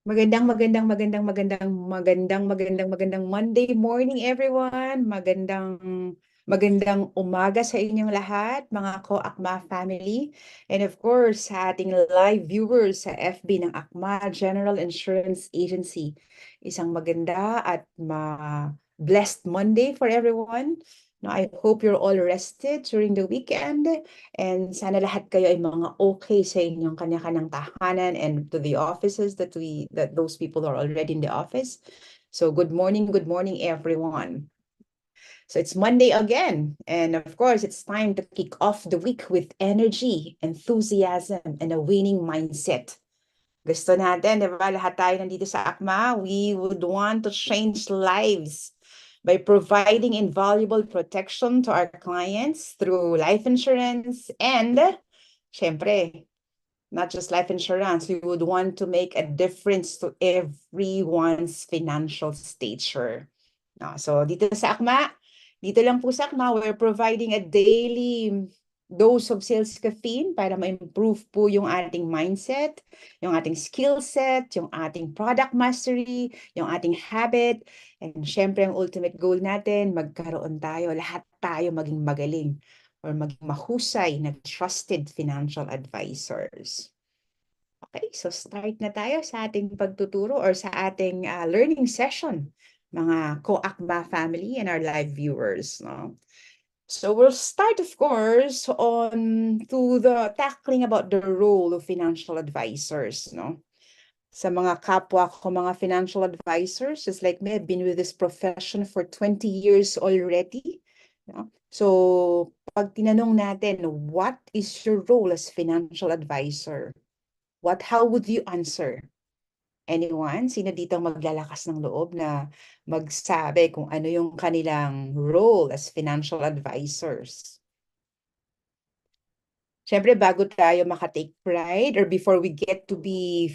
Magandang Monday morning, everyone. Magandang umaga sa inyong lahat, mga ko-Akma family. And of course, sa ating live viewers sa FB ng Akma General Insurance Agency. Isang maganda at blessed Monday for everyone. No, I hope you're all rested during the weekend. And sana lahat kayo ay mga okay sa inyong kanya-kanyang tahanan and to the offices that those people are already in the office. So good morning, everyone. So it's Monday again. And of course, it's time to kick off the week with energy, enthusiasm, and a winning mindset. Gusto natin, di ba? Lahat tayo nandito sa Akma, we would want to change lives by providing invaluable protection to our clients through life insurance and, syempre, not just life insurance, we would want to make a difference to everyone's financial stature. No, so dito sa Akma, dito lang po sa Akma, we're providing a daily dose of sales caffeine para ma-improve po yung ating mindset, yung ating skill set, yung ating product mastery, yung ating habit, and syempre ang ultimate goal natin, magkaroon tayo, lahat tayo maging magaling or maging mahusay na trusted financial advisors. Okay, so start na tayo sa ating pagtuturo or sa ating learning session, mga co-Akba family and our live viewers. No? So we'll start, of course, on to the tackling about the role of financial advisors. No? Sa mga kapwa ko, mga financial advisors, just like me, I've been with this profession for 20 years already. No? So pag tinanong natin, what is your role as financial advisor? How would you answer? Anyone? Sino dito ang maglalakas ng loob na magsabi kung ano yung kanilang role as financial advisors? Siyempre, bago tayo makatake pride or before we get to be,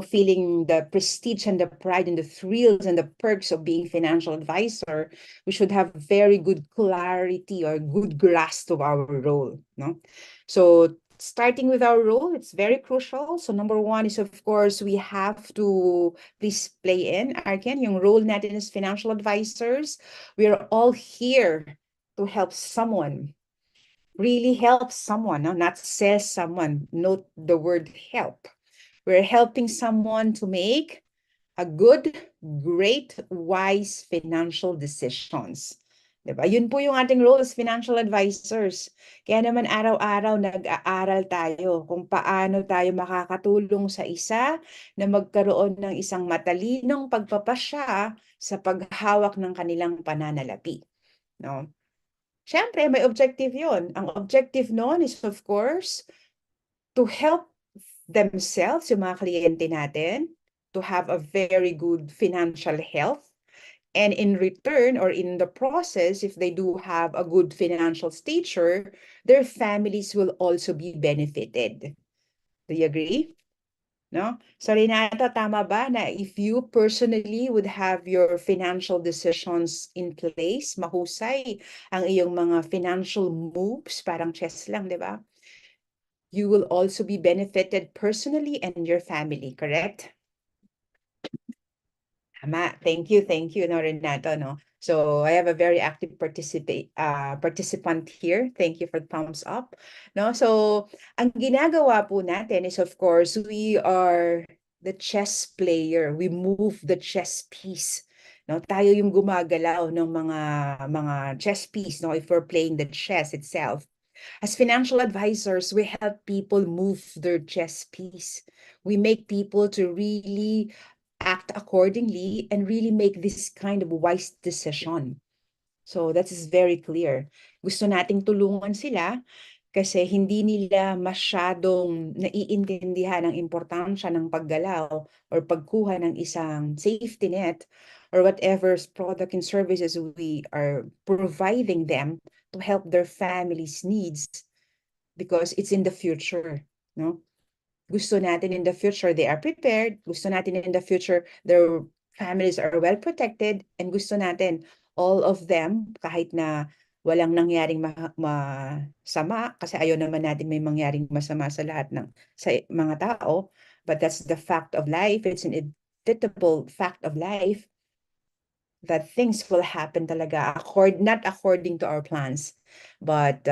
feeling the prestige and the pride and the thrills and the perks of being financial advisor, we should have very good clarity or good grasp of our role, no? So, starting with our role, it's very crucial. So, number one is, of course, we have to please play in, Arken, yung role natin as financial advisors. We are all here to help someone. Really help someone, no? Not sell someone. Note the word help. We're helping someone to make a good, great, wise financial decisions. Diba? Yun po yung ating role as financial advisors. Kaya naman araw-araw nag-aaral tayo kung paano tayo makakatulong sa isa na magkaroon ng isang matalinong pagpapasya sa paghawak ng kanilang pananalapi. No? Siyempre, may objective yun. Ang objective nun is, of course, to help themselves, yung mga kliyente natin, to have a very good financial health. And in return, or in the process, if they do have a good financial stature, their families will also be benefited. Do you agree? No? So Renato, tama ba na if you personally would have your financial decisions in place, mahusay ang iyong mga financial moves, parang chess lang, di ba? You will also be benefited personally and your family, correct? Tama. Thank you, no, Renato, no? So I have a very active participant here. Thank you for the thumbs up. No, so ang ginagawa po natin is, of course, we are the chess player. We move the chess piece. No, tayo yung gumagalaw ng mga chess piece, no, if we're playing the chess itself. As financial advisors, we help people move their chess piece. We make people to really act accordingly and really make this kind of wise decision. So that is very clear. Gusto nating tulungan sila kasi hindi nila masyadong naiintindihan ang importansya ng paggalaw or pagkuha ng isang safety net or whatever product and services we are providing them to help their families' needs because it's in the future, no? Gusto natin in the future they are prepared, gusto natin in the future their families are well protected, and gusto natin all of them, kahit na walang nangyaring masama, kasi ayaw naman natin may mangyaring masama sa lahat ng sa mga tao, but that's the fact of life. It's unpredictable fact of life that things will happen talaga not according to our plans, but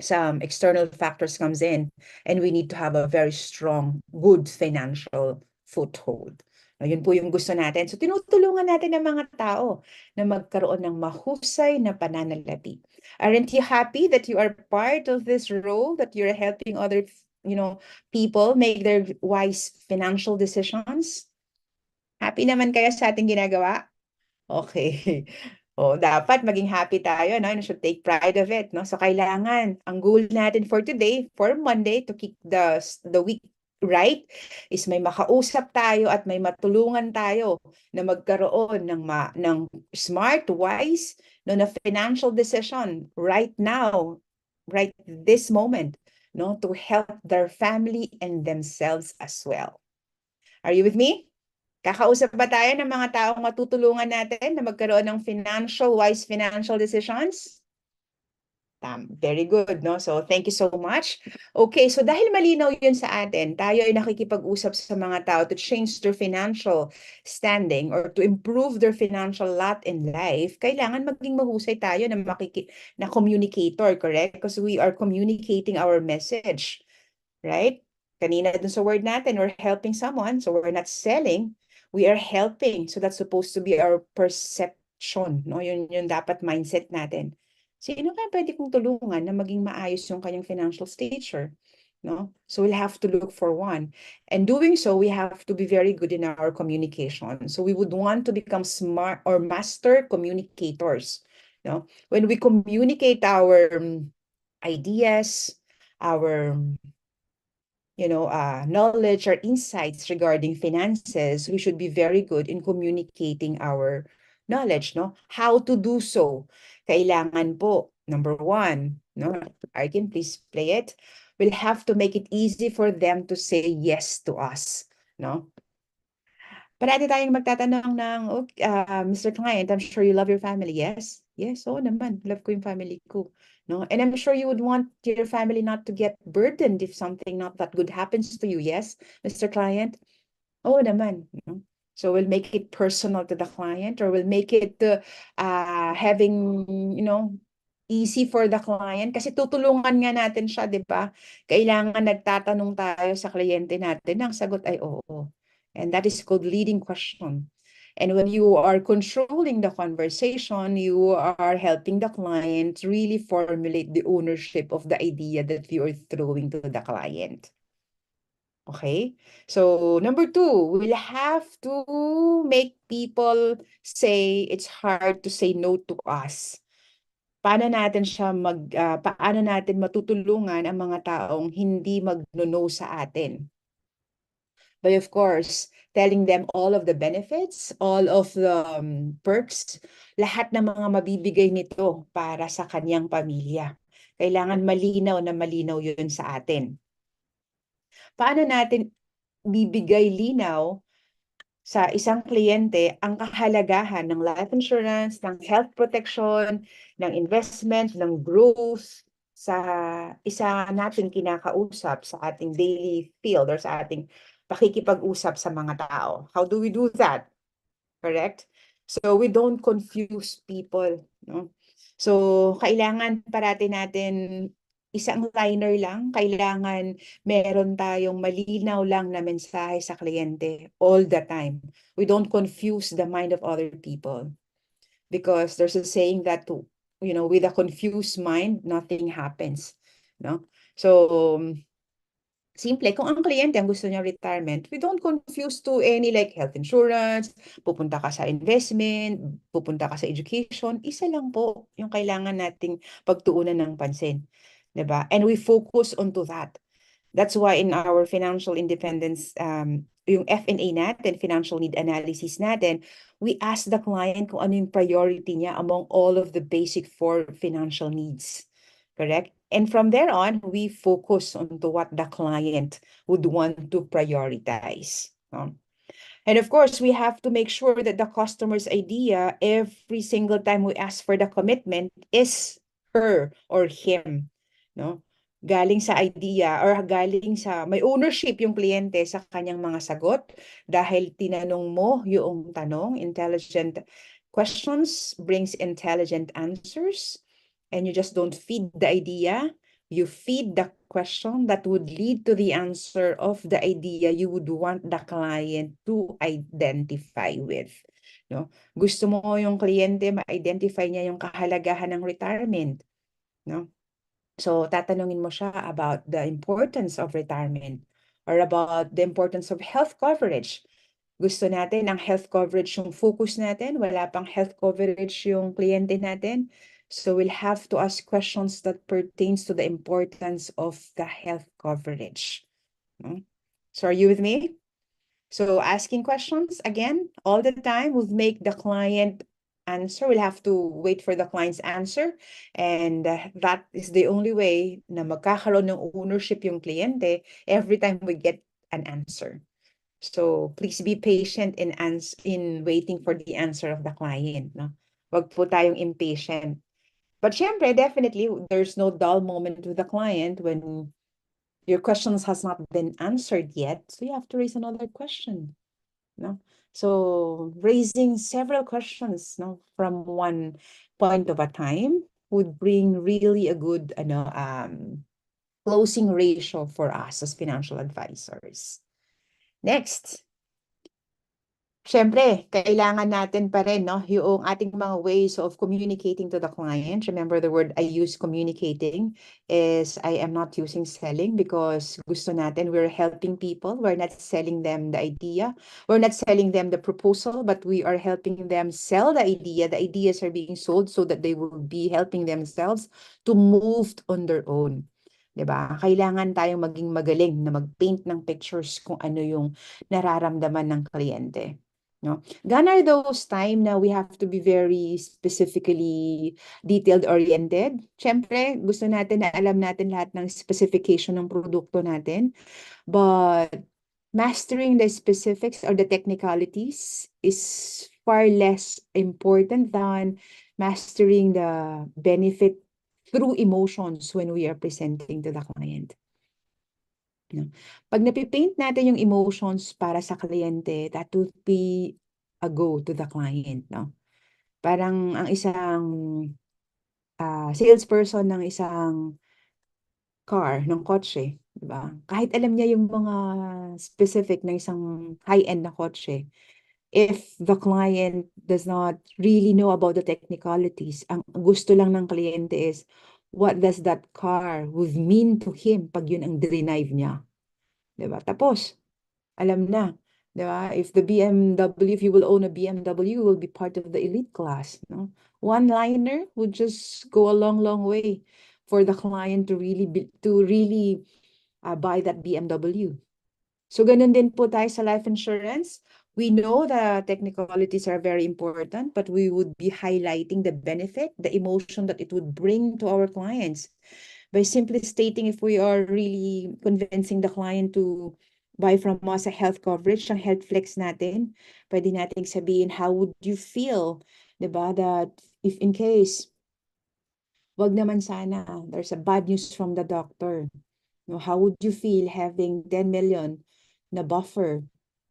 some external factors comes in and we need to have a very strong, good financial foothold. No, yun po yung gusto natin. So tinutulungan natin ang mga tao na magkaroon ng mahusay na pananalapi. Aren't you happy that you are part of this role, that you're helping other, people make their wise financial decisions? Happy naman kayo sa ating ginagawa? Okay. Oh, dapat maging happy tayo, no? You should take pride of it, no? So kailangan ang goal natin for today, for Monday, to kick the week right, is may makausap tayo at may matulungan tayo na magkaroon ng smart, wise, no, na financial decision right now, right this moment, no, to help their family and themselves as well. Are you with me? Kakausap ba tayo ng mga taong matutulungan natin na magkaroon ng wise financial decisions? Very good, no? So, thank you so much. Okay, so dahil malinaw yun sa atin, tayo ay nakikipag-usap sa mga tao to change their financial standing or to improve their financial lot in life, kailangan maging mahusay tayo na communicator, correct? Because we are communicating our message, right? Kanina dun sa word natin, we're helping someone, so we're not selling, we are helping. So that's supposed to be our perception, no? Yun dapat mindset natin. Sino kaya pwede kong tulungan na maging maayos yung kanyang financial stature, no? So we'll have to look for one. And doing so, we have to be very good in our communication. So we would want to become smart or master communicators, no? When we communicate our ideas, our knowledge or insights regarding finances, we should be very good in communicating our knowledge, no? How to do so? Kailangan po, number one, no? Arkin, please play it. We'll have to make it easy for them to say yes to us, no? Parati tayong magtatanong ng, Mr. Client, I'm sure you love your family. Yes? Yes, oo naman. Love ko yung family ko. No? And I'm sure you would want your family not to get burdened if something not that good happens to you. Yes, Mr. Client? Oo naman. No? So we'll make it personal to the client, or we'll make it having, easy for the client. Kasi tutulungan nga natin siya, di ba? Kailangan nagtatanong tayo sa kliyente natin. Ang sagot ay oo. And that is called leading question. And when you are controlling the conversation, you are helping the client really formulate the ownership of the idea that you are throwing to the client. Okay? So, number two, we'll have to make people say it's hard to say no to us. Paano natin matutulungan ang mga taong hindi magno-no sa atin? By, of course, telling them all of the benefits, all of the perks, lahat ng mga mabibigay nito para sa kanyang pamilya. Kailangan malinaw na malinaw yun sa atin. Paano natin bibigay linaw sa isang kliyente ang kahalagahan ng life insurance, ng health protection, ng investment, ng growth sa isa nating kinakausap sa ating daily field or sa ating pakikipag-usap sa mga tao? How do we do that? Correct? So we don't confuse people, no? So kailangan parati natin isang liner lang, kailangan meron tayong malinaw lang na mensahe sa kliyente all the time. We don't confuse the mind of other people. Because there's a saying that, with a confused mind, nothing happens. No? So, simple, kung ang kliyente ang gusto niya retirement, we don't confuse to any like health insurance, pupunta ka sa investment, pupunta ka sa education, isa lang po yung kailangan nating pagtuunan ng pansin. Diba? And we focus onto that. That's why in our financial independence, yung F&A natin, financial need analysis natin, we ask the client kung ano yung priority niya among all of the basic four financial needs. Correct? And from there on, we focus on to what the client would want to prioritize. And of course, we have to make sure that the customer's idea every single time we ask for the commitment is her or him. No? galing sa idea or galing sa may ownership yung kliyente sa kanyang mga sagot dahil tinanong mo yung tanong. Intelligent questions brings intelligent answers, and you just don't feed the idea, you feed the question that would lead to the answer of the idea you would want the client to identify with. No? Gusto mo yung kliyente ma-identify niya yung kahalagahan ng retirement, no? So, tatanungin mo siya about the importance of retirement or about the importance of health coverage. Gusto natin ang health coverage yung focus natin, wala pang health coverage yung kliyente natin. So, we'll have to ask questions that pertains to the importance of the health coverage. No? So, are you with me? So asking questions again all the time will make the client answer. We'll have to wait for the client's answer. And that is the only way na magkakaroon ng ownership yung kliyente every time we get an answer. So please be patient in waiting for the answer of the client. No? Wag po tayong impatient. But syempre, definitely, there's no dull moment with the client when your questions has not been answered yet. So you have to raise another question. No? So raising several questions, no, from one point of a time would bring really a good closing ratio for us as financial advisors. Next, syempre, kailangan natin pa rin, no, yung ating mga ways of communicating to the client. Remember the word I use communicating is I am not using selling because gusto natin, we're helping people. We're not selling them the idea. We're not selling them the proposal, but we are helping them sell the idea. The ideas are being sold so that they will be helping themselves to move on their own. 'Di ba? Kailangan tayong maging magaling na mag-paint ng pictures kung ano yung nararamdaman ng kliyente. No? Gone are those time na we have to be very specifically detailed oriented. Siyempre, gusto natin na alam natin lahat ng specification ng produkto natin. But mastering the specifics or the technicalities is far less important than mastering the benefit through emotions when we are presenting to the client. No? Pag napipaint natin yung emotions para sa kliyente, that would be a go to the client. No? Parang ang isang salesperson ng isang car, ng kotse, di ba? Kahit alam niya yung mga specific ng isang high-end na kotse, if the client does not really know about the technicalities, ang gusto lang ng kliyente is, what does that car would mean to him pag yun ang drive niya? Diba? Tapos, alam na. Diba? If the BMW, if you will own a BMW, you will be part of the elite class. No? One-liner would just go a long, long way for the client to really buy that BMW. So, ganun din po tayo sa life insurance. We know the technicalities are very important, but we would be highlighting the benefit, the emotion that it would bring to our clients by simply stating if we are really convincing the client to buy from us a health coverage, ang health flex natin, pwede nating sabihin, how would you feel, diba, that if in case, wag naman sana, there's a bad news from the doctor. No, how would you feel having 10 million na buffer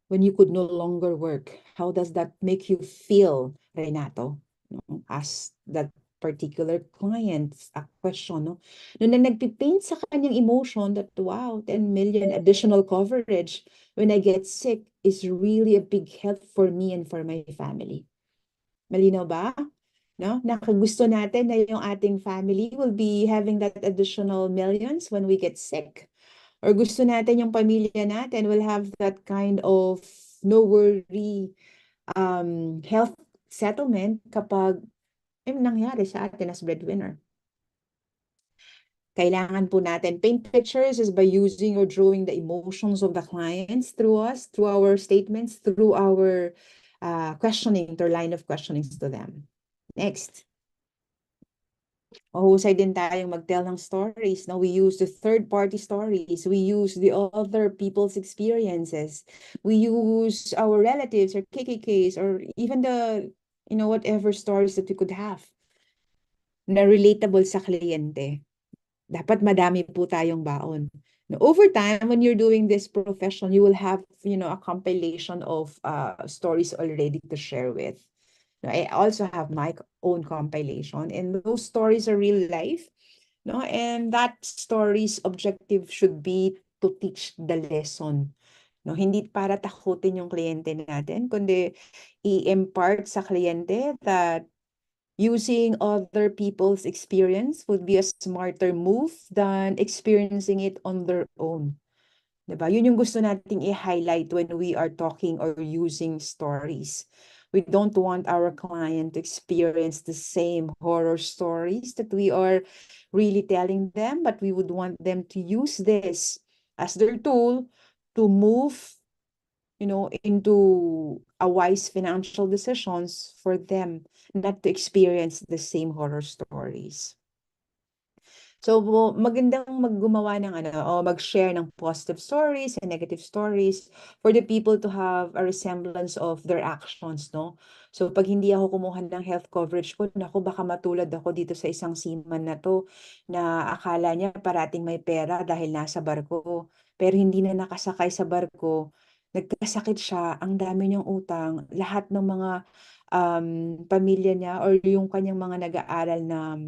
when you could no longer work? How does that make you feel, Renato? No, ask that particular client a question. No? Nung na nagpipaint sa kanyang emotion that, wow, 10 million additional coverage when I get sick is really a big help for me and for my family. Malinaw ba? No? Nakagusto natin na yung ating family will be having that additional millions when we get sick. Or gusto natin yung pamilya natin will have that kind of no worry health settlement kapag nangyari sa atin as breadwinner. Kailangan po natin paint pictures is by using or drawing the emotions of the clients through us, through our statements, through our questioning, their line of questionings to them. Next. Mahusay din tayong mag-tell ng stories. No? We use the third-party stories. We use the other people's experiences. We use our relatives or KKKs or even the, whatever stories that we could have na relatable sa kliyente. dapat madami po tayong baon. Now, over time, when you're doing this profession, you will have, a compilation of stories already to share with. Now, I also have my own compilation, and those stories are real life. No, and that story's objective should be to teach the lesson. No, hindi para takutin yung kliyente natin, kundi i-impart sa kliyente that using other people's experience would be a smarter move than experiencing it on their own. 'Di ba? Yun yung gusto nating i-highlight when we are talking or using stories. We don't want our client to experience the same horror stories that we are really telling them, but we would want them to use this as their tool to move, into a wise financial decisions for them not to experience the same horror stories. So, magandang maggumawa ng o mag-share ng positive stories and negative stories for the people to have a resemblance of their actions, no? So, pag hindi ako kumuha ng health coverage ko, naku, baka matulad ako dito sa isang seaman na to, na akala niya parating may pera dahil nasa barko. Pero hindi na nakasakay sa barko, nagkasakit siya, ang dami niyang utang, lahat ng mga pamilya niya or yung kanyang mga nag-aaral na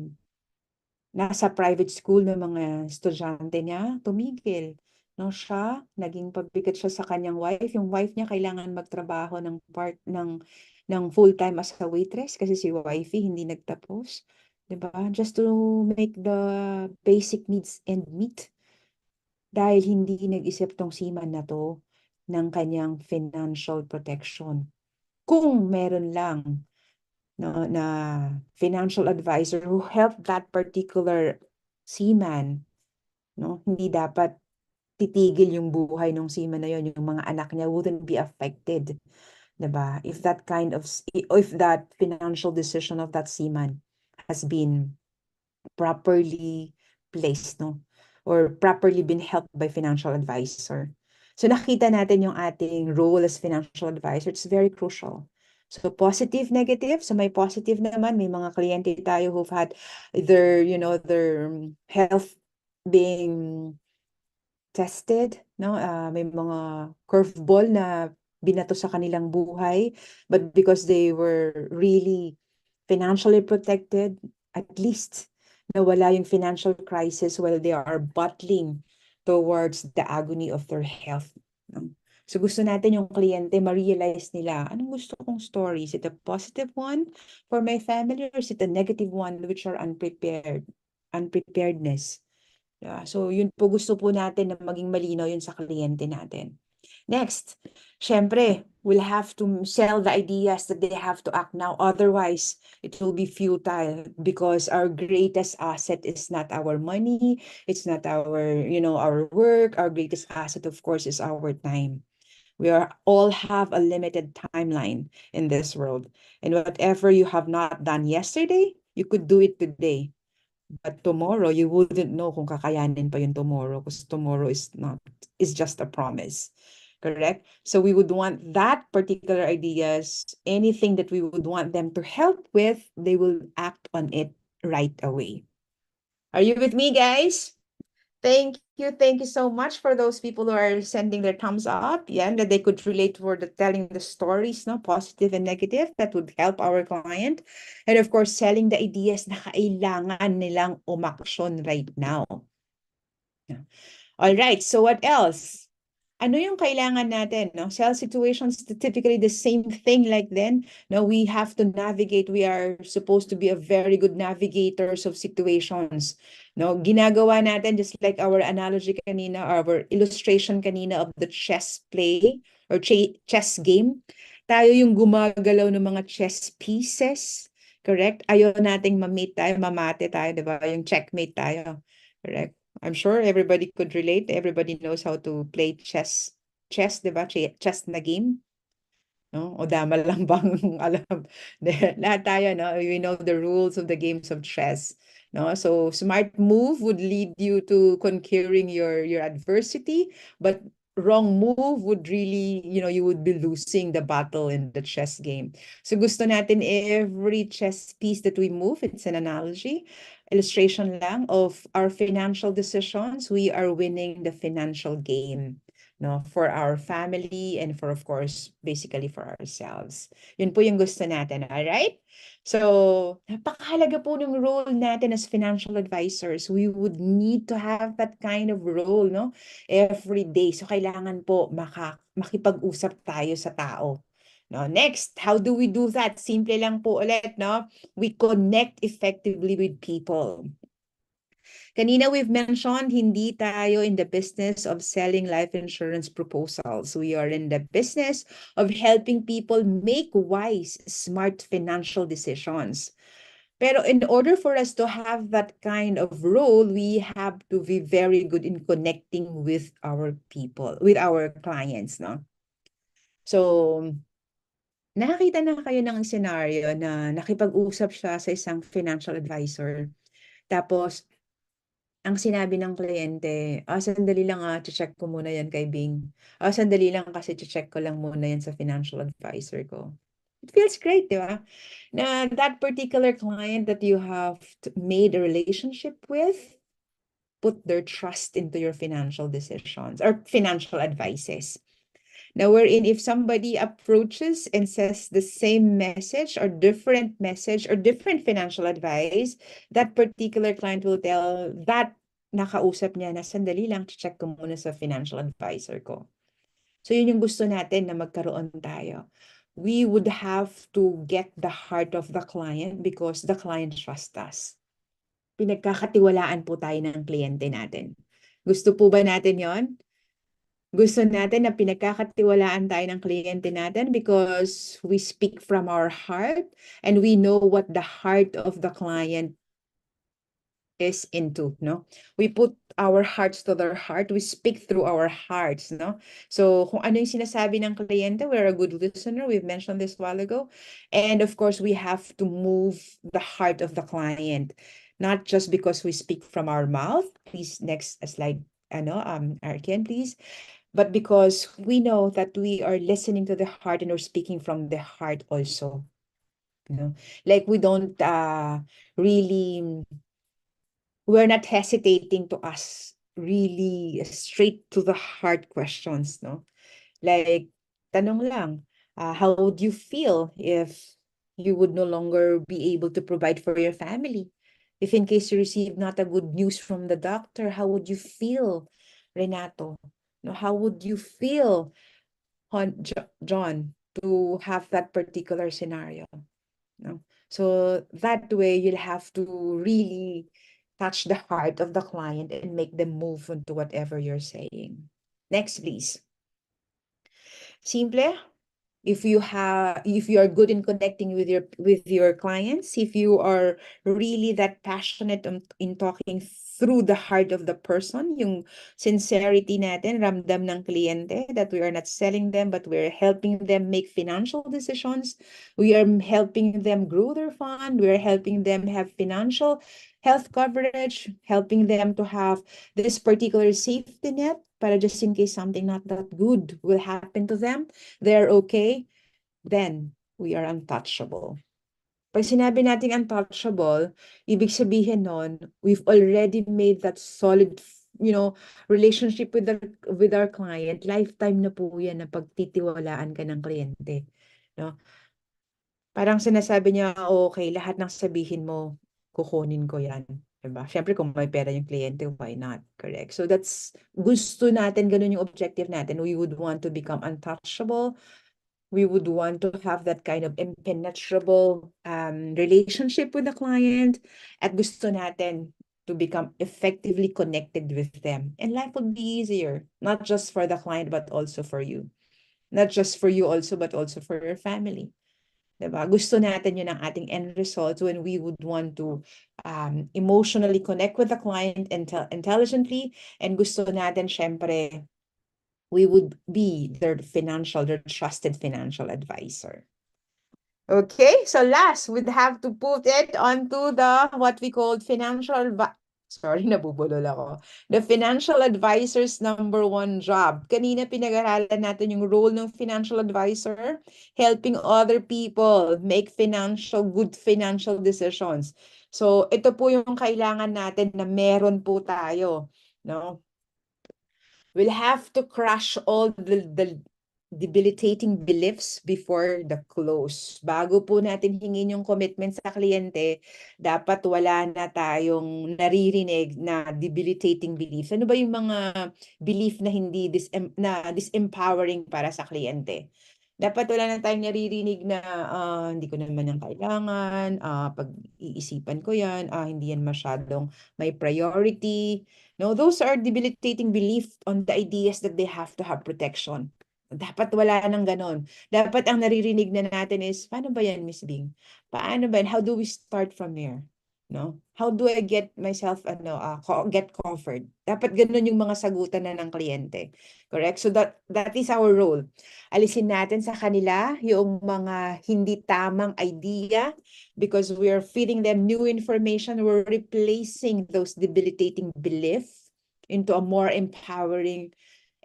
nasa private school ng mga estudyante niya, tumigil. No, siya, naging pabigat siya sa kanyang wife. Yung wife niya kailangan magtrabaho ng part ng full-time as a waitress kasi si wifey hindi nagtapos. 'Di ba? Just to make the basic needs end meet dahil hindi nag-isip tong seaman na to ng kanyang financial protection. Kung meron lang no, na financial advisor who helped that particular seaman, no? Hindi dapat titigil yung buhay ng seaman na yun, yung mga anak niya wouldn't be affected, 'di ba? If that financial decision of that seaman has been properly placed, no? Or properly been helped by financial advisor. So nakita natin yung ating role as financial advisor. It's very crucial. So positive, negative. So may positive naman, may mga kliyente tayo who've had their health being tested, no? May mga curveball na binato sa kanilang buhay, but because they were really financially protected, at least nawala yung financial crisis while they are battling towards the agony of their health. No? So gusto natin yung kliyente ma-realize nila, anong gusto kong story? Is it a positive one for my family or is it a negative one which are unpreparedness? So yun po gusto po natin na maging malinaw yun sa kliyente natin. Next, syempre, we'll have to sell the ideas that they have to act now. Otherwise, it will be futile because our greatest asset is not our money. It's not our work. Our greatest asset, of course, is our time. All have a limited timeline in this world. And whatever you have not done yesterday, you could do it today. But tomorrow, you wouldn't know kung kakayanin pa yung tomorrow because tomorrow is just a promise. Correct? So we would want that particular ideas, anything that we would want them to help with, they will act on it right away. Are you with me, guys? Thank you. Thank you so much for those people who are sending their thumbs up. Yeah, that they could relate for telling the stories, no, positive and negative, that would help our client. And of course, selling the ideas na kailangan nilang umaksyon right now. Yeah. All right, so what else? Ano yung kailangan natin, no? Sales situations, typically the same thing like then. No, we have to navigate. We are supposed to be a very good navigators of situations. No, ginagawa natin just like our analogy kanina, our illustration kanina of the chess play or chess game. Tayo yung gumagalaw ng mga chess pieces. Correct? Ayaw nating mamate tayo, di ba? Yung checkmate tayo. Correct? I'm sure everybody could relate. Everybody knows how to play chess. Chess, di ba? Chess na game. No? O dama lang bang alam? Lahat tayo, no? We know the rules of the games of chess. No? So smart move would lead you to conquering your adversity, but wrong move would really, you would be losing the battle in the chess game. So gusto natin every chess piece that we move, it's an analogy. illustration lang of our financial decisions, we are winning the financial game, no, for our family and for, of course, basically for ourselves. Yun po yung gusto natin, all right? So, napakahalaga po ng role natin as financial advisors. We would need to have that kind of role, no? Every day. So, kailangan po makipag-usap tayo sa tao. No, next, how do we do that? Simple lang po ulit, no? We connect effectively with people. Kanina we've mentioned, hindi tayo in the business of selling life insurance proposals. We are in the business of helping people make wise, smart financial decisions. Pero in order for us to have that kind of role, we have to be very good in connecting with our people, with our clients, no? So, nakakita na kayo ng scenario na nakipag-usap siya sa isang financial advisor. Tapos, ang sinabi ng kliyente, sandali lang check ko muna yan kay Bing. Sandali lang kasi check ko lang muna yan sa financial advisor ko. It feels great, di ba? Na that particular client that you have made a relationship with, put their trust into your financial decisions or financial advices. Now, wherein if somebody approaches and says the same message or different financial advice, that particular client will tell that nakausap niya na sandali lang, check ko muna sa financial advisor ko. So yun yung gusto natin na magkaroon tayo. We would have to get the heart of the client because the client trusts us. Pinagkakatiwalaan po tayo ng kliyente natin. Gusto po ba natin yon? Gusto natin na pinagkakatiwalaan tayo ng kliyente natin because we speak from our heart and we know what the heart of the client is into, no? We put our hearts to their heart. We speak through our hearts, no? So, kung ano yung sinasabi ng kliyente, we're a good listener. We've mentioned this a while ago. And of course, we have to move the heart of the client, not just because we speak from our mouth. Please, next slide, Arkin, please. But because we know that we are listening to the heart and we're speaking from the heart also. You know, like we don't really, we're not hesitating to ask really straight to the heart questions, no? Like, tanong lang, how would you feel if you would no longer be able to provide for your family? If in case you receive not a good news from the doctor, how would you feel, Renato? No, how would you feel, John, to have that particular scenario? No? So that way you'll have to really touch the heart of the client and make them move into whatever you're saying. Next, please. Simple. If you are good in connecting with your clients, if you are really that passionate in talking through the heart of the person, yung sincerity natin, ramdam ng kliyente, that we are not selling them, but we're helping them make financial decisions. We are helping them grow their fund. We're helping them have financial health coverage, helping them to have this particular safety net para just in case something not that good will happen to them, they're okay, then we are untouchable. Pag sinabi nating untouchable, ibig sabihin nun, we've already made that solid, relationship with our client. Lifetime na po yan na pagtitiwalaan ka ng kliyente. No? Parang sinasabi niya, okay, lahat ng sabihin mo, kukunin ko yan. Diba? Siyempre, kung may pera yung kliyente, why not? Correct. So that's, gusto natin, ganun yung objective natin. We would want to become untouchable. We would want to have that kind of impenetrable relationship with the client. At gusto natin to become effectively connected with them. And life would be easier, not just for the client, but also for you. Not just for you also, but also for your family. Diba? Gusto natin yun ang ating end result when we would want to emotionally connect with the client intelligently, and gusto natin, syempre, we would be their trusted financial advisor. Okay, so last, we'd have to put it onto the, what we call financial Sorry, nabubulol ako. The financial advisor's number one job. Kanina pinag-aralan natin yung role ng financial advisor, helping other people make good financial decisions. So, ito po yung kailangan natin na meron po tayo, no? We'll have to crush all the debilitating beliefs before the close. Bago po natin hingin yung commitment sa kliyente, dapat wala na tayong naririnig na debilitating beliefs. Ano ba yung mga belief na hindi disempowering para sa kliyente? Dapat wala na tayong naririnig na hindi ko naman yung kailangan, pag-iisipan ko yan, hindi yan masyadong may priority. No, those are debilitating belief on the ideas that they have to have protection. Dapat wala nang ganon. Dapat ang naririnig na natin is, paano ba yan, Miss Bing? Paano ba yan? How do we start from here? No? How do I get myself, get comfort? Dapat ganon yung mga sagutan na ng kliyente. Correct? So that is our role. Alisin natin sa kanila yung mga hindi tamang idea because we are feeding them new information. We're replacing those debilitating beliefs into a more empowering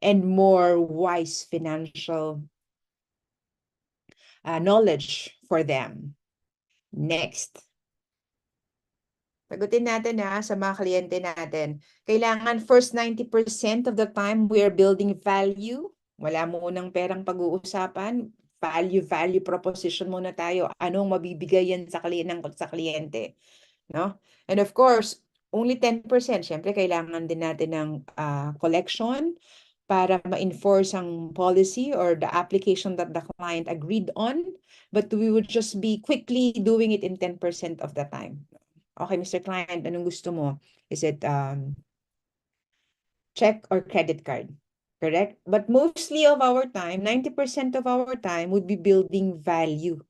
and more wise financial knowledge for them. Next. Sagutin natin sa mga kliyente natin. Kailangan first 90% of the time we are building value. Wala mo unang perang pag-uusapan. Value proposition muna tayo. Anong mabibigay yan sa kliyente? No? And of course, only 10%. Siyempre, kailangan din natin ng collection para ma-enforce ang policy or the application that the client agreed on. But we would just be quickly doing it in 10% of the time. Okay, Mr. Client, anong gusto mo? Is it check or credit card? Correct? But mostly of our time, 90% of our time would be building value.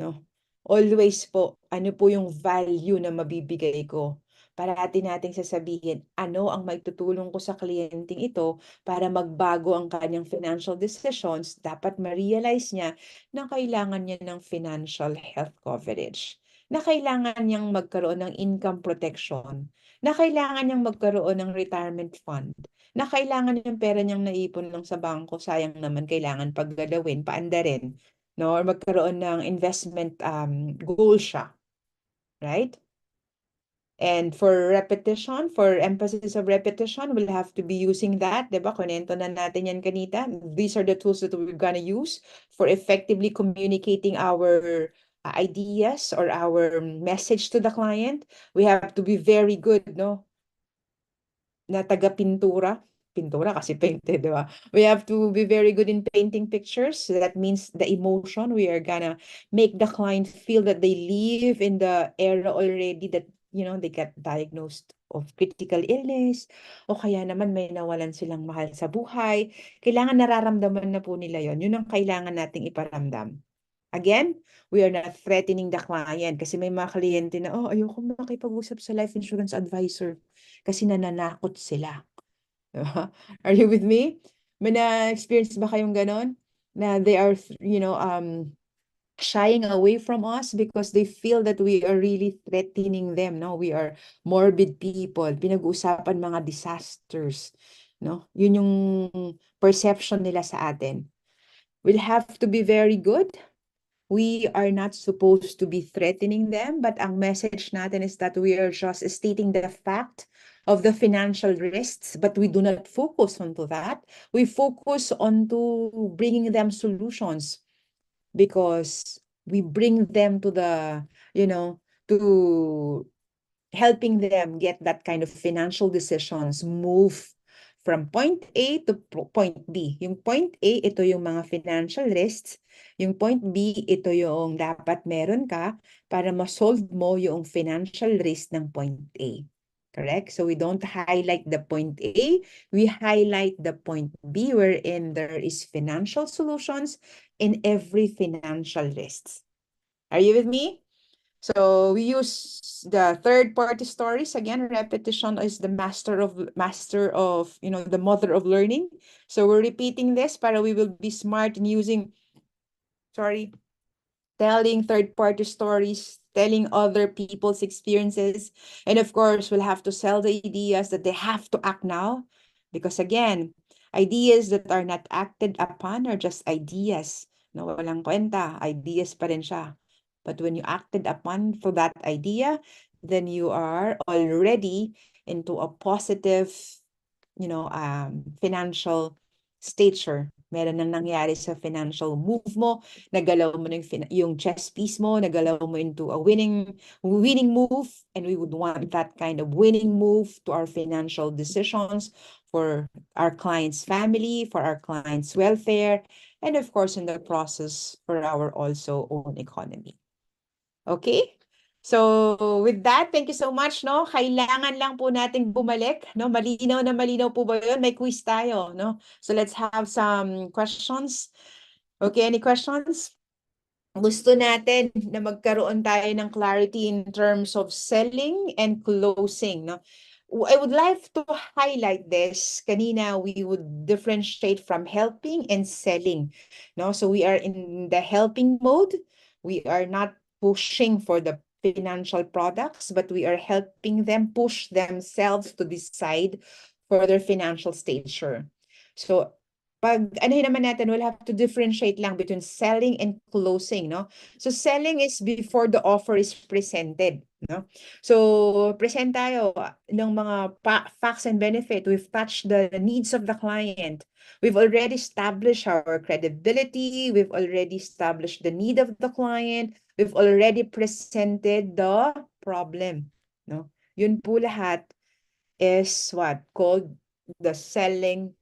No? Always po, ano po yung value na mabibigay ko? Parati nating sasabihin, ano ang maitutulong ko sa kliyenteng ito para magbago ang kanyang financial decisions, dapat ma-realize niya na kailangan niya ng financial health coverage, na kailangan niyang magkaroon ng income protection, na kailangan niyang magkaroon ng retirement fund, na kailangan yung pera niyang naipon lang sa bangko, sayang naman kailangan paggalawin, paandarin, no? Or magkaroon ng investment goal siya, right? And for repetition, for emphasis of repetition, we'll have to be using that, diba? Kunento na natin yan kanita. These are the tools that we're gonna use for effectively communicating our ideas or our message to the client. We have to be very good, no? Na taga-pintura. Pintura kasi painted, di ba? We have to be very good in painting pictures. So that means the emotion. We are gonna make the client feel that they live in the era already that, they got diagnosed of critical illness o kaya naman may nawalan silang mahal sa buhay. Kailangan nararamdaman na po nila yon. Yun ang kailangan nating iparamdam. Again, we are not threatening the client kasi may mga kliyente na, ayoko makipag-usap sa life insurance advisor kasi nananakot sila. Are you with me? May na-experience ba kayong ganon? Na they are, shying away from us because they feel that we are really threatening them, no? We are morbid people. Pinag-uusapan mga disasters, no? Yun yung perception nila sa atin. We'll have to be very good. We are not supposed to be threatening them, but ang message natin is that we are just stating the fact of the financial risks, but we do not focus onto that. We focus onto bringing them solutions because we bring them to to helping them get that kind of financial decisions, move from point A to point B. Yung point A, ito yung mga financial risks. Yung point B, ito yung dapat meron ka para ma-solve mo yung financial risk ng point A. Correct? So we don't highlight the point A, we highlight the point B wherein there is financial solutions in every financial risks. Are you with me? So we use the third-party stories. Again, repetition is the master of, the mother of learning. So we're repeating this para we will be smart in using, sorry, telling third-party stories, telling other people's experiences. And of course, we'll have to sell the ideas that they have to act now. Because again, ideas that are not acted upon are just ideas. No, walang kwenta. Ideas pa rin siya. But when you acted upon for that idea, then you are already into a positive, financial stature. Meron nang nangyari sa financial move mo, nagalaw mo yung chess piece mo, nagalaw mo into a winning move, and we would want that kind of winning move to our financial decisions for our clients' family, for our clients' welfare, and of course, in the process, for our also own economy. Okay? So, with that, thank you so much, no? Kailangan lang po nating bumalik, no? Malinaw na malinaw po ba yun? May quiz tayo, no? So, let's have some questions. Okay, any questions? Gusto natin na magkaroon tayo ng clarity in terms of selling and closing, no? I would like to highlight this. Kanina, we would differentiate from helping and selling, no? So we are in the helping mode. We are not pushing for the financial products, but we are helping them push themselves to decide for their financial stature. So pag anuhin naman natin, we'll have to differentiate lang between selling and closing, no? So selling is before the offer is presented, no? So present tayo ng mga facts and benefit. We've touched the needs of the client. We've already established our credibility. We've already established the need of the client. We've already presented the problem, no? Yun po lahat is what called the selling,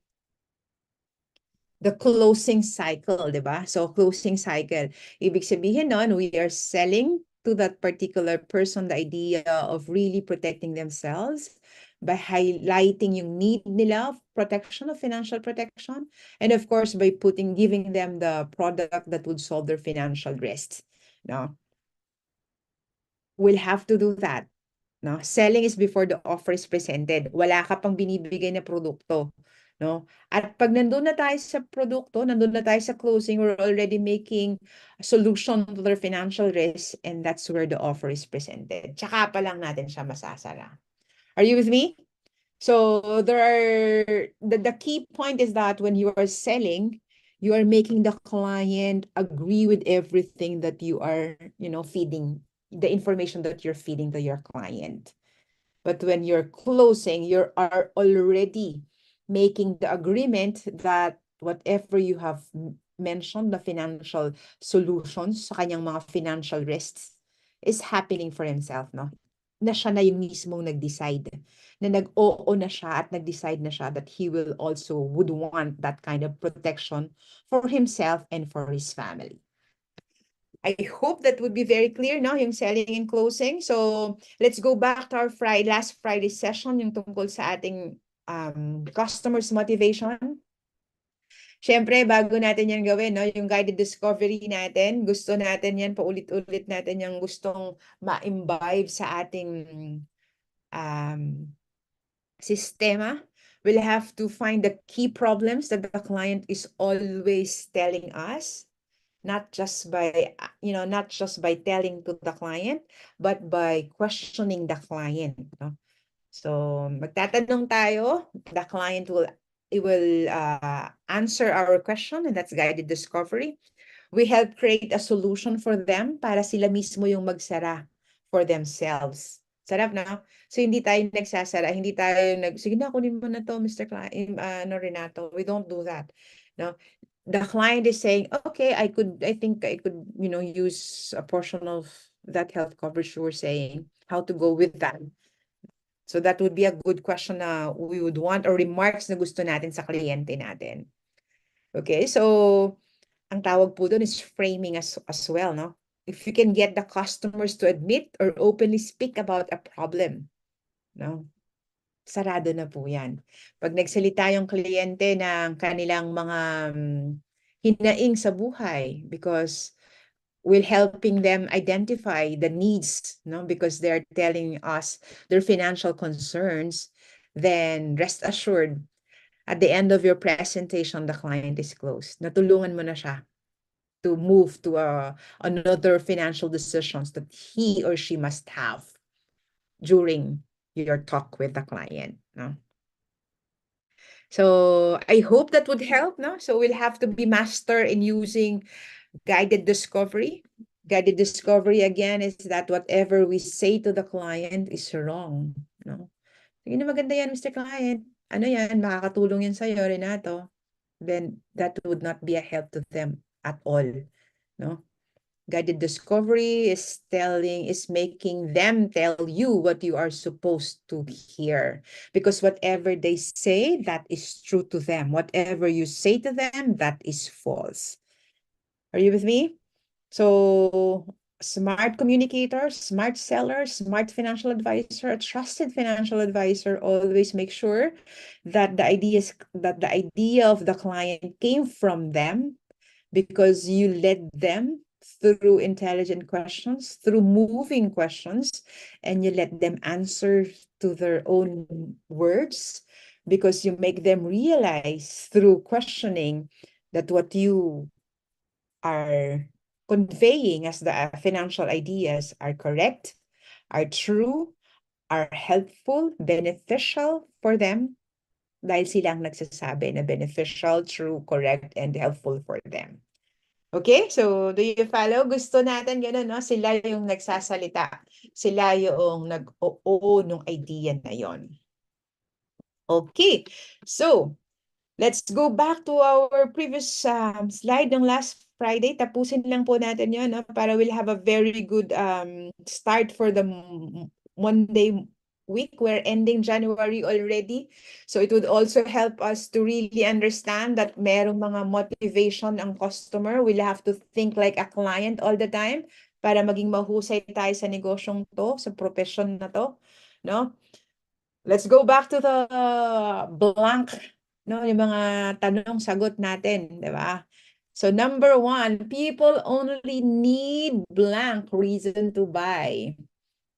the closing cycle, di ba? So, closing cycle. Ibig sabihin nun, we are selling to that particular person the idea of really protecting themselves by highlighting yung need nila of protection, of financial protection, and of course, by giving them the product that would solve their financial risks. No? We'll have to do that. No? Selling is before the offer is presented. Wala ka pang binibigay na produkto. No? At pag nandun na tayo sa produkto, nandun na tayo sa closing, we're already making a solution to their financial risk, and that's where the offer is presented. Tsaka pa lang natin siya masasara. Are you with me? So the key point is that when you are selling, you are making the client agree with everything that you are, feeding, the information that you're feeding to your client. But when you're closing, you are already making the agreement that whatever you have mentioned, the financial solutions sa kanyang mga financial risks is happening for himself, no? Na siya na yung mismong nag-decide, na nag-oo na siya at nag-decide na siya that he will also would want that kind of protection for himself and for his family. I hope that would be very clear, no? Yung selling and closing. So, let's go back to our last Friday session, yung tungkol sa ating customers motivation. Siyempre, bago natin yan gawin, no? Yung guided discovery natin, gusto natin yan, paulit-ulit natin yung gustong ma-imbibe sa ating sistema. We'll have to find the key problems that the client is always telling us. Not just by telling to the client, but by questioning the client. No? So, magtatanong tayo, the client will answer our question, and that's guided discovery. We help create a solution for them para sila mismo yung magsara for themselves. Sarap na. So, hindi tayo nagsasara, hindi tayo sige na, kunin mo na to, Mr. Renato. We don't do that. No? The client is saying, okay, I think I could, use a portion of that health coverage you were saying, how to go with that. So that would be a good question na we would want, or remarks na gusto natin sa kliyente natin. Okay, so ang tawag po doon is framing as well, no? If you can get the customers to admit or openly speak about a problem, no? Sarado na po yan. Pag nagsalita yung kliyente ng kanilang mga hinaing sa buhay, because we're helping them identify the needs, no? Because they're telling us their financial concerns, then rest assured, at the end of your presentation, the client is closed. Natulungan mo na siya. to move to another financial decisions that he or she must have during your talk with the client. No? So I hope that would help. No? So we'll have to be master in using guided discovery. Guided discovery again is that whatever we say to the client is wrong. No? Sige na maganda yan, Mr. Client. Ano yan, makakatulong yan sa'yo, Renato. Then that would not be a help to them at all. No? Guided discovery is making them tell you what you are supposed to hear. Because whatever they say, that is true to them. Whatever you say to them, that is false. Are you with me? So, smart communicator, smart seller, smart financial advisor, a trusted financial advisor always make sure that the idea of the client came from them because you led them through intelligent questions, through moving questions, and you let them answer to their own words because you make them realize through questioning that what you are conveying as the financial ideas are correct, are true, are helpful, beneficial for them, dahil silang nagsasabi na beneficial, true, correct, and helpful for them. Okay, so do you follow? Gusto natin gano'n, no? Sila yung nagsasalita. Sila yung nag-oo nung idea na yon. Okay, so let's go back to our previous slide ng last Friday. Tapusin lang po natin yon, no? Para we'll have a very good start for the Monday week. We're ending January already. So it would also help us to really understand that merong mga motivation ang customer. We'll have to think like a client all the time para maging mahusay tayo sa negosyong to, sa profession na to, no? Let's go back to the blank, no? Yung mga tanong-sagot natin, di ba? So number 1, people only need blank reason to buy.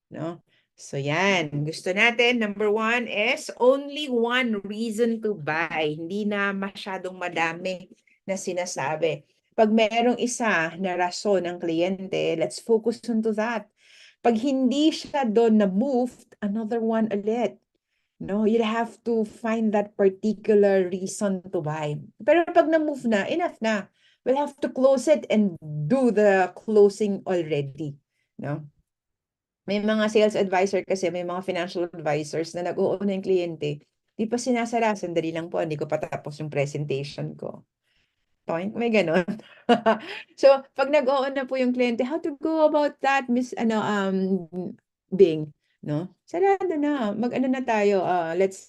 No? So yan, gusto natin, number 1 is only one reason to buy. Hindi na masyadong madami na sinasabi. Pag merong isa na rason ng kliyente, let's focus on to that. Pag hindi siya doon na moved, another one ulit. No, you have to find that particular reason to buy. Pero pag na-move na, enough na. We'll have to close it and do the closing already. No? May mga sales advisor kasi, may mga financial advisors na nag-uuna yung kliyente. Di pa sinasara, sandali lang po, hindi ko pa tapos yung presentation ko. Toink, may ganon. So, pag nag-oo na po yung kliyente, how to go about that, Miss, Bing? No? Sarado na. Mag-ano na tayo, let's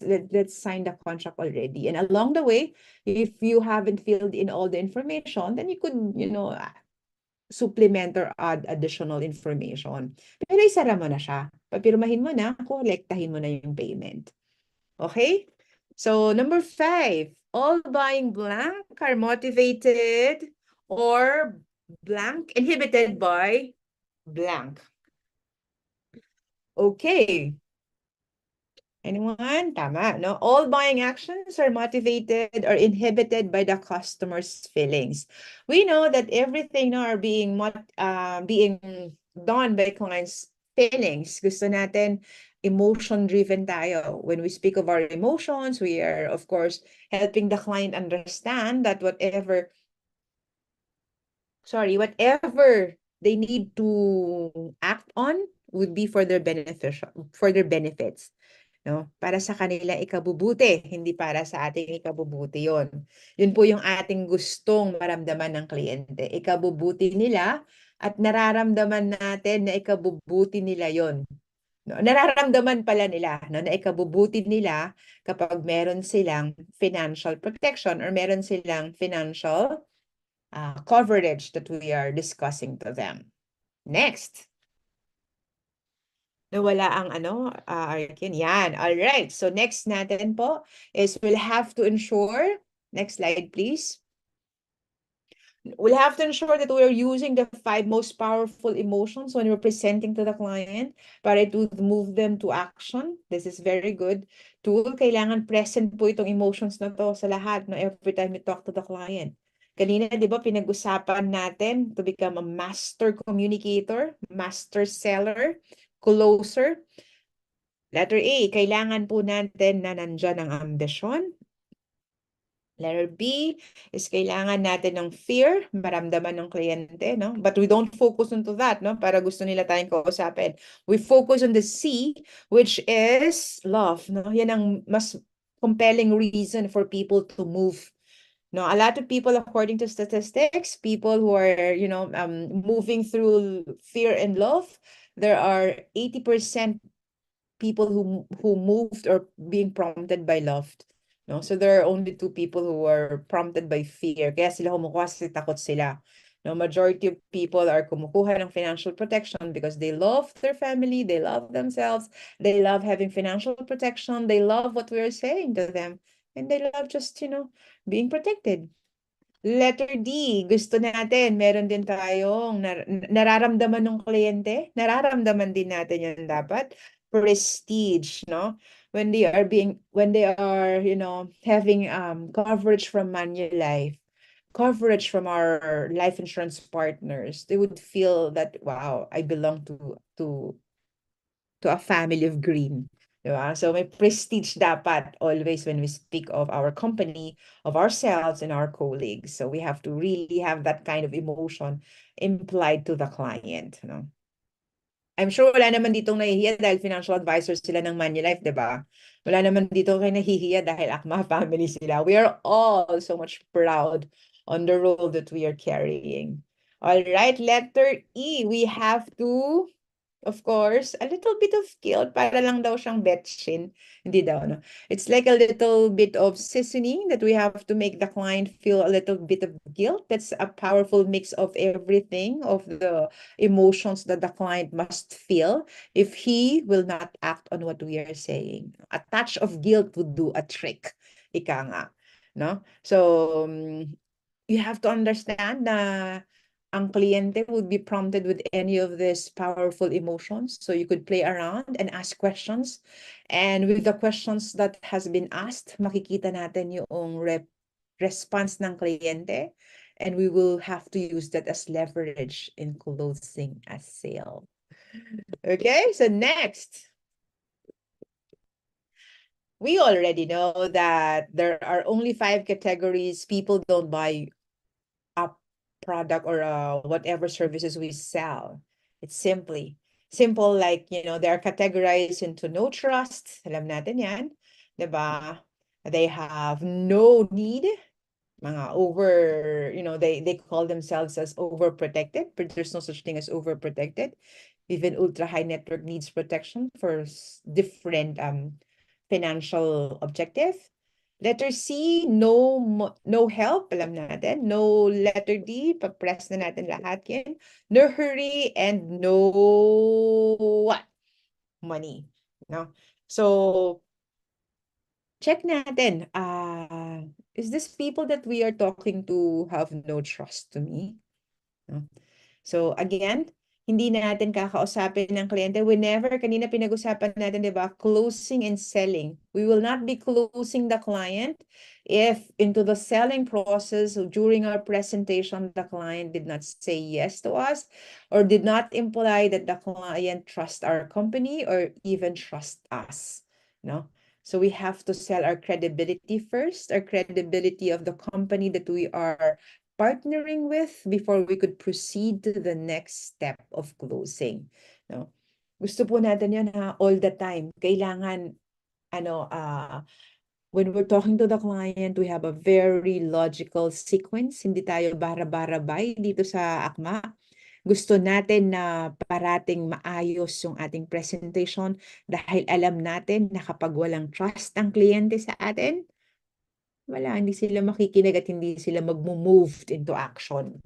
sign the contract already. And along the way, if you haven't filled in all the information, then you could, supplement or add additional information. Pero isara mo na siya. Papirmahin mo na, kolektahin mo na yung payment. Okay? So, number 5, all buying blank are motivated or blank inhibited by blank. Okay. Anyone? Tama, no? All buying actions are motivated or inhibited by the customer's feelings. We know that everything now are being done by clients' feelings. Gusto natin emotion-driven tayo. When we speak of our emotions, we are, of course, helping the client understand that whatever they need to act on would be for their benefits. No? Para sa kanila ikabubuti, hindi para sa ating ikabubuti yon. Yun po yung ating gustong maramdaman ng kliyente. Ikabubuti nila at nararamdaman natin na ikabubuti nila yon. No? Nararamdaman pala nila, no, na ikabubuti nila kapag meron silang financial protection or meron silang financial coverage that we are discussing to them. Next. Nawala ang Arkin. Yan. All right. So next natin po is we'll have to ensure, next slide please. We'll have to ensure that we're using the 5 most powerful emotions when we're presenting to the client para it would move them to action. This is very good tool. Kailangan present po itong emotions na to sa lahat, no, every time you talk to the client. Kanina, di ba, pinag-usapan natin to become a master communicator, master seller, closer. Letter A, kailangan po natin na nandyan ang ambisyon. Letter B is kailangan natin ng fear, maramdaman ng kliyente, no? But we don't focus onto that, no? Para gusto nila tayong kausapin. We focus on the C, which is love, no? Yan ang mas compelling reason for people to move. No, a lot of people, according to statistics, people who are, moving through fear and love, there are 80% people who moved or being prompted by love. No? So there are only two people who are prompted by fear. Kaya sila kumukuha kasi takot sila. No, majority of people are kumukuha ng financial protection because they love their family, they love themselves, they love having financial protection, they love what we are saying to them, and they love just, being protected. Letter D, gusto natin, meron din tayong nararamdaman ng kliyente. Nararamdaman din natin yan dapat. Prestige, no? When they are, having coverage from Manulife, coverage from our life insurance partners, they would feel that, wow, I belong to a family of green. Diba? So may prestige dapat always when we speak of our company, of ourselves and our colleagues. So we have to really have that kind of emotion implied to the client. No? I'm sure wala naman ditong nahihiya dahil financial advisors sila ng Manulife, di ba? Wala naman dito kayo nahihiya dahil Akma family sila. We are all so much proud on the role that we are carrying. All right, letter E, we have to, of course, a little bit of guilt para lang daw siyang betchin. Hindi daw, no? It's like a little bit of seasoning that we have to make the client feel a little bit of guilt. That's a powerful mix of everything, of the emotions that the client must feel if he will not act on what we are saying. A touch of guilt would do a trick. Ika nga. No? So, you have to understand na ang kliyente would be prompted with any of these powerful emotions. So you could play around and ask questions. And with the questions that has been asked, makikita natin yung response ng kliyente. And we will have to use that as leverage in closing a sale. Okay, so next. We already know that there are only 5 categories people don't buy a product or whatever services we sell. It's simple like, they are categorized into no trust. Alam natin yan. Diba? They have no need. Mga they call themselves as overprotected, but there's no such thing as overprotected. Even ultra high network needs protection for different financial objective. Letter C, no help, alam natin. No letter D, pa-press na natin lahat yan. No hurry and no what? Money. No? So, check natin. Is this people that we are talking to have no trust to me? No? So again, hindi natin kakausapin ng kliyente whenever, kanina pinag-usapan natin, di ba, closing and selling. We will not be closing the client if into the selling process during our presentation, the client did not say yes to us or did not imply that the client trust our company or even trust us. No? So we have to sell our credibility first, our credibility of the company that we are partnering with before we could proceed to the next step of closing. No? Gusto po natin yan all the time. Kailangan, when we're talking to the client, we have a very logical sequence. Hindi tayo bara-barabay dito sa Akma. Gusto natin na parating maayos yung ating presentation dahil alam natin na kapag walang trust ang kliyente sa atin, wala, hindi sila makikinig at hindi sila mag-move into action.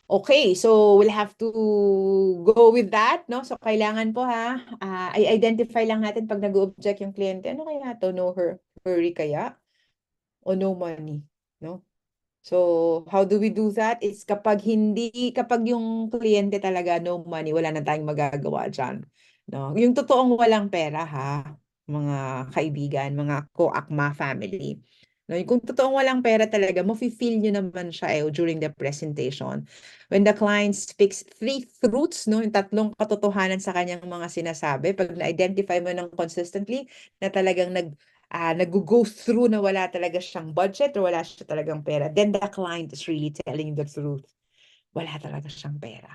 Okay, so we'll have to go with that, no? So kailangan po i-identify lang natin pag nag-object yung kliyente. Ano kaya to? No hurry kaya? O no money, no? So how do we do that? It's kapag yung kliyente talaga no money, wala na tayong magagawa dyan. No? Yung totoong walang pera mga kaibigan, mga co-akma family. No, kung totoong walang pera talaga, mafe-feel nyo naman siya during the presentation. When the client speaks three truths, no, yung tatlong katotohanan sa kanyang mga sinasabi, pag na-identify mo ng consistently na talagang nag-go through na wala talaga siyang budget or wala siya talagang pera, then the client is really telling the truth. Wala talaga siyang pera.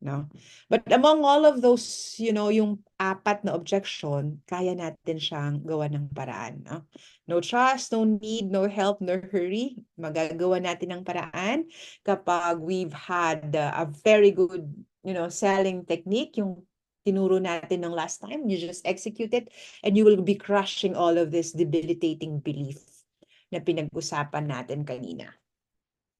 No? But among all of those, yung apat na objection, kaya natin siyang gawa ng paraan. No? No trust, no need, no help, no hurry. Magagawa natin ng paraan kapag we've had a very good, selling technique, yung tinuro natin ng last time. You just execute it and you will be crushing all of this debilitating belief na pinag-usapan natin kanina.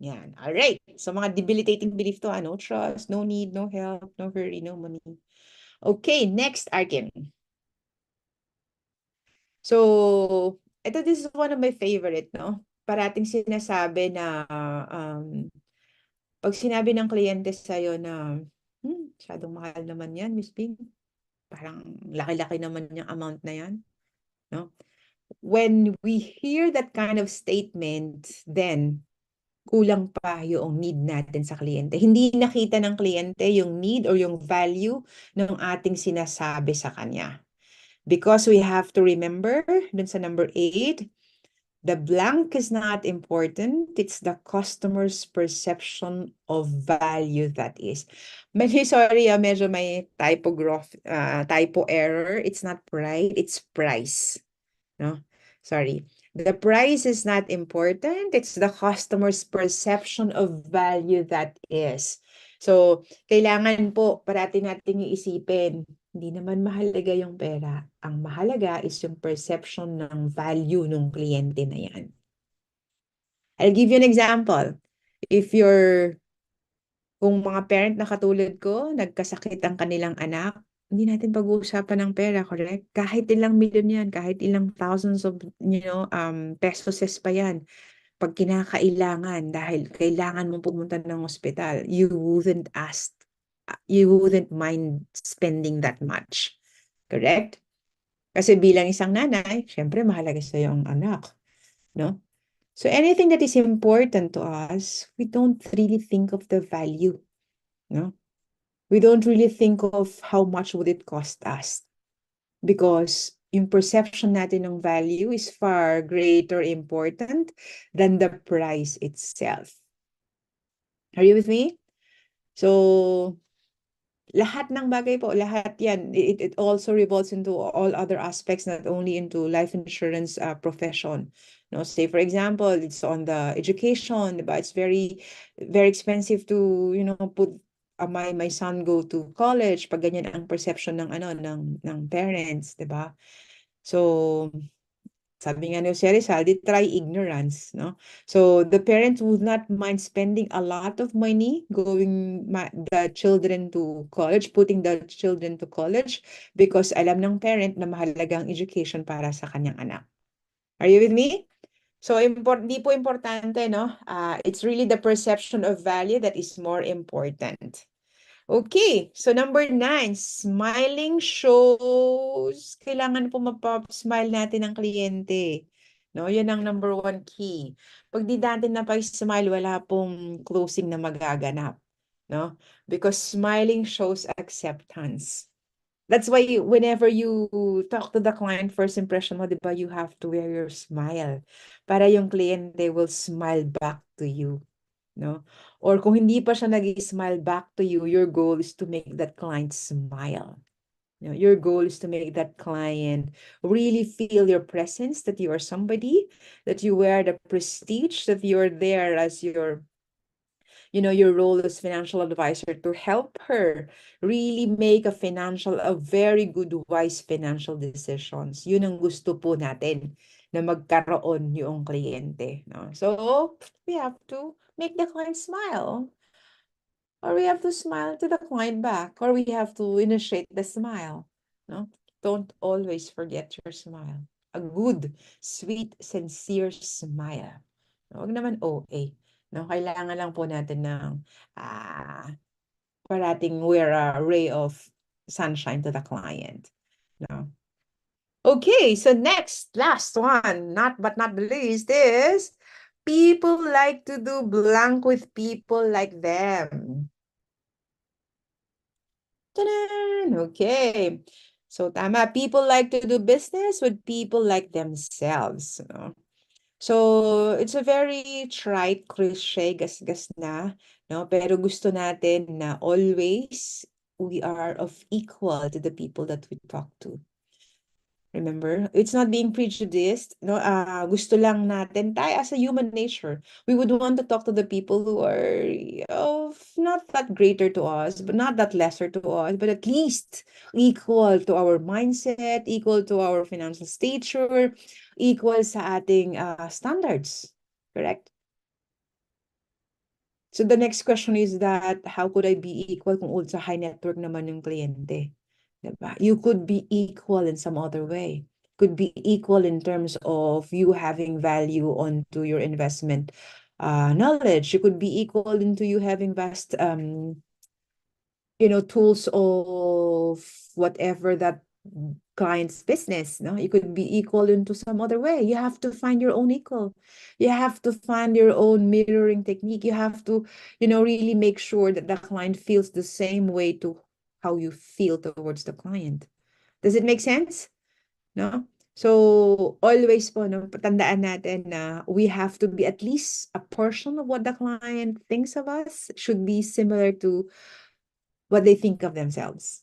Yan. All right. So mga debilitating belief to, no trust, no need, no help, no hurry, no money. Okay, next, Arkin. So, this is one of my favorite, no? Parating sinasabi na pag sinabi ng kliyente sa'yo na, masyadong mahal naman yan, Miss Ping. Parang laki-laki naman yung amount na yan, no? When we hear that kind of statement, then kulang pa yung need natin sa kliyente. Hindi nakita ng kliyente yung need or yung value ng ating sinasabi sa kanya. Because we have to remember, dun sa number 8, the blank is not important. It's the customer's perception of value that is. Sorry, medyo may typo error. It's not price, it's price. No? Sorry. The price is not important. It's the customer's perception of value that is. So, kailangan po parati nating iisipin, hindi naman mahalaga yung pera. Ang mahalaga is yung perception ng value ng kliyente na yan. I'll give you an example. If you're Kung mga parent na katulad ko, nagkasakit ang kanilang anak, hindi natin pag-uusapan ng pera, correct? Kahit ilang milyon yan, kahit ilang thousands of, pesos pa yan. Pag kinakailangan, dahil kailangan mong pumunta ng ospital, you wouldn't mind spending that much. Correct? Kasi bilang isang nanay, syempre mahalaga sa ang anak. No? So anything that is important to us, we don't really think of the value. No? We don't really think of how much would it cost us because yung perception natin ng value is far greater important than the price itself. Are you with me? So, lahat ng bagay po, lahat yan, it also revolves into all other aspects, not only into life insurance profession. No, say for example, it's on the education, but it's very, very expensive to, put my son go to college pag ganyan ang perception ng parents, 'di ba? So, sabi nga ni Jose Rizal, they try ignorance, no? So the parents would not mind spending a lot of money the children to college, putting the children to college because alam ng parent na mahalagang education para sa kanyang anak. Are you with me? So di po importante, no? It's really the perception of value that is more important. Okay, so number 9, smiling shows. Kailangan po mapap-smile natin ang kliyente. No, yan ang number 1 key. Pag di natin napag-smile, wala pong closing na magaganap. No? Because smiling shows acceptance. That's why whenever you talk to the client, first impression mo, di ba, you have to wear your smile. Para yung kliyente will smile back to you. No? Or kung hindi pa siya nag-smile back to you, your goal is to make that client smile. Your goal is to make that client really feel your presence, that you are somebody, that you wear the prestige, that you're there as your role as financial advisor to help her really make a very good, wise financial decisions. Yun ang gusto po natin na magkaroon yung kliyente. No? So, we have to make the client smile. Or we have to smile to the client back. Or we have to initiate the smile. No? Don't always forget your smile. A good, sweet, sincere smile. Huwag naman OA. No? Kailangan lang po natin ng parating wear a ray of sunshine to the client. No? Okay, so next, last one, not but not the least, is people like to do blank with people like them. Ta-da! Okay. So tama, people like to do business with people like themselves, no? So it's a very trite cliche, gas-gas na, no? Pero gusto natin na always we are of equal to the people that we talk to. Remember, it's not being prejudiced, no? Gusto lang natin, tayo as a human nature, we would want to talk to the people who are of not that greater to us, but not that lesser to us, but at least equal to our mindset, equal to our financial stature, equal sa ating standards. Correct? So the next question is that how could I be equal kung ultra high network naman yung kliyente? Diba? You could be equal in some other way. Could be equal in terms of you having value onto your investment knowledge. You could be equal into you having vast tools of whatever that client's business. No, you could be equal into some other way. You have to find your own equal. You have to find your own mirroring technique. You have to, really make sure that the client feels the same way to how you feel towards the client. Does it make sense? No? So, always po, no, patandaan natin na we have to be at least a portion of what the client thinks of us should be similar to what they think of themselves.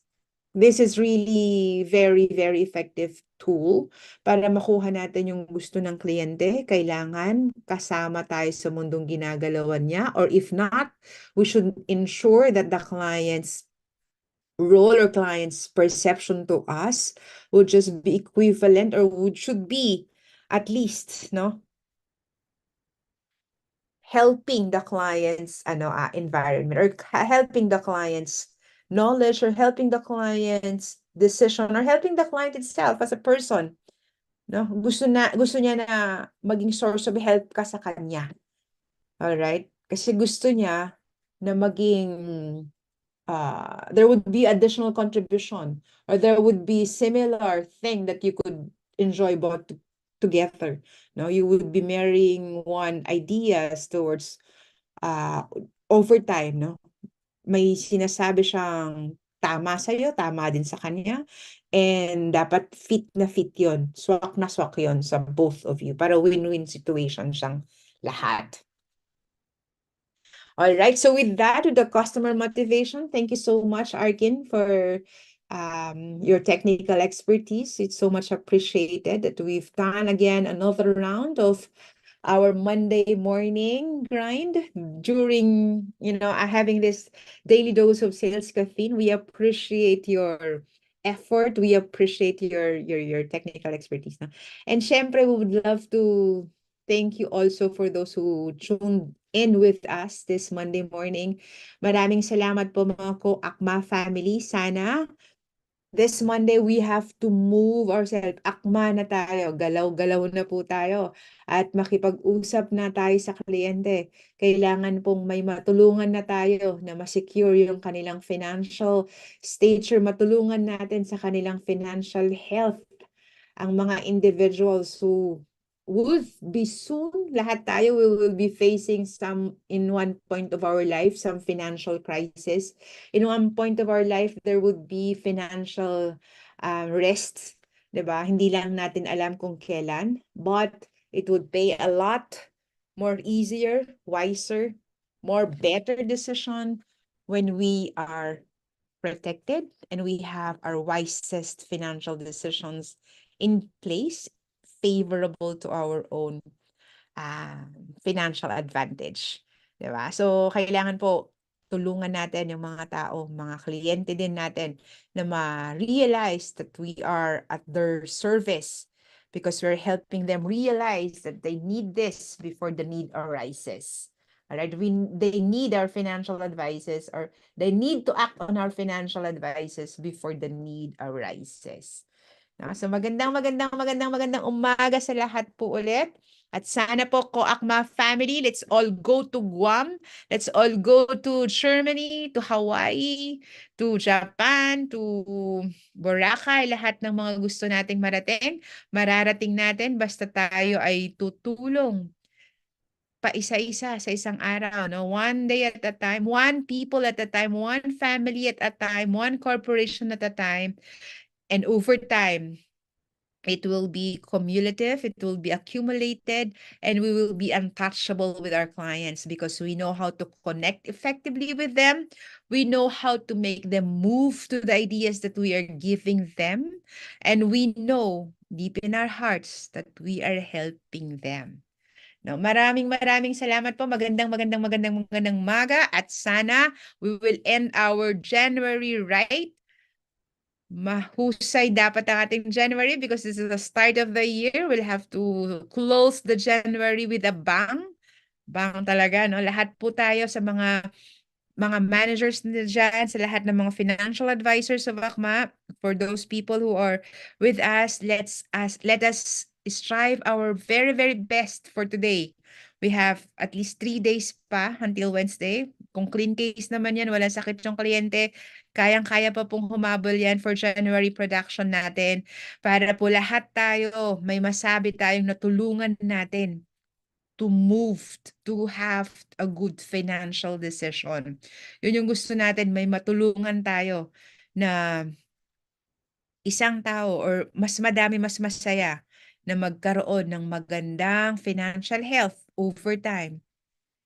This is really very, very effective tool para makuha natin yung gusto ng kliyente. Kailangan kasama tayo sa mundong ginagalawan niya, or if not, we should ensure that the client's role or client's perception to us would just be equivalent or should be at least, no, helping the client's environment, or helping the client's knowledge, or helping the client's decision, or helping the client itself as a person, no? Gusto niya na maging source of help ka sa kanya. All right? Kasi gusto niya na maging there would be additional contribution, or there would be similar thing that you could enjoy both together. No, you would be marrying one ideas towards uh, over time, no? May sinasabi siyang tama sa'yo, tama din sa kanya, and dapat fit na fit yon, swak na swak yon sa both of you, para win-win situation siyang lahat. All right. So with that, with the customer motivation, thank you so much, Arkin, for your technical expertise. It's so much appreciated that we've done again another round of our Monday morning grind during, having this daily dose of sales caffeine. We appreciate your effort. We appreciate your technical expertise. No? And syempre, we would love to thank you also for those who tuned in with us this Monday morning. Maraming salamat po mga ko-Akma family. Sana this Monday, we have to move ourselves. Akma na tayo. Galaw-galaw na po tayo. At makipag-usap na tayo sa kliyente. Kailangan pong may matulungan na tayo na ma-secure yung kanilang financial stature. Matulungan natin sa kanilang financial health ang mga individuals who would be soon, lahat tayo we will be facing some in one point of our life, some financial crisis. In one point of our life, there would be financial rest, 'di ba? Hindi lang natin alam kung kailan, but it would pay a lot more easier, wiser, more better decision when we are protected and we have our wisest financial decisions in place, favorable to our own financial advantage. Diba? So, kailangan po tulungan natin yung mga tao, mga kliyente din natin na ma-realize that we are at their service because we're helping them realize that they need this before the need arises. All right? They need our financial advices, or they need to act on our financial advices before the need arises. So magandang umaga sa lahat po ulit. At sana po, Koakma family, let's all go to Guam. Let's all go to Germany, to Hawaii, to Japan, to Boracay. Lahat ng mga gusto nating marating, mararating natin basta tayo ay tutulong pa isa-isa sa isang araw, no? One day at a time, one people at a time, one family at a time, one corporation at a time. And over time, it will be cumulative, it will be accumulated, and we will be untouchable with our clients because we know how to connect effectively with them. We know how to make them move to the ideas that we are giving them. And we know deep in our hearts that we are helping them. No, maraming salamat po. Magandang maga at sana we will end our January right. Mahusay dapat ang ating January because this is the start of the year. We'll have to close the January with a bang. Bang talaga, no? Lahat po tayo sa mga managers na dyan, sa lahat ng mga financial advisors of ACMA, for those people who are with us, let us strive our very best for today. We have at least 3 days pa until Wednesday. Kung clean case naman yan, walang sakit yung kliyente, kayang-kaya pa pong humabol yan for January production natin para po lahat tayo may masabi tayong natulungan natin to move, to have a good financial decision. Yun yung gusto natin, may matulungan tayo na isang tao or mas madami, mas masaya na magkaroon ng magandang financial health over time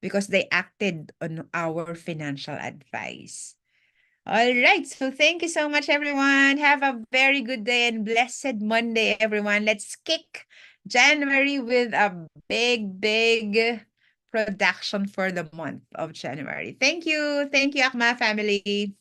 because they acted on our financial advice. All right. So thank you so much, everyone. Have a very good day and blessed Monday, everyone. Let's kick January with a big production for the month of January. Thank you. Thank you, Akma family.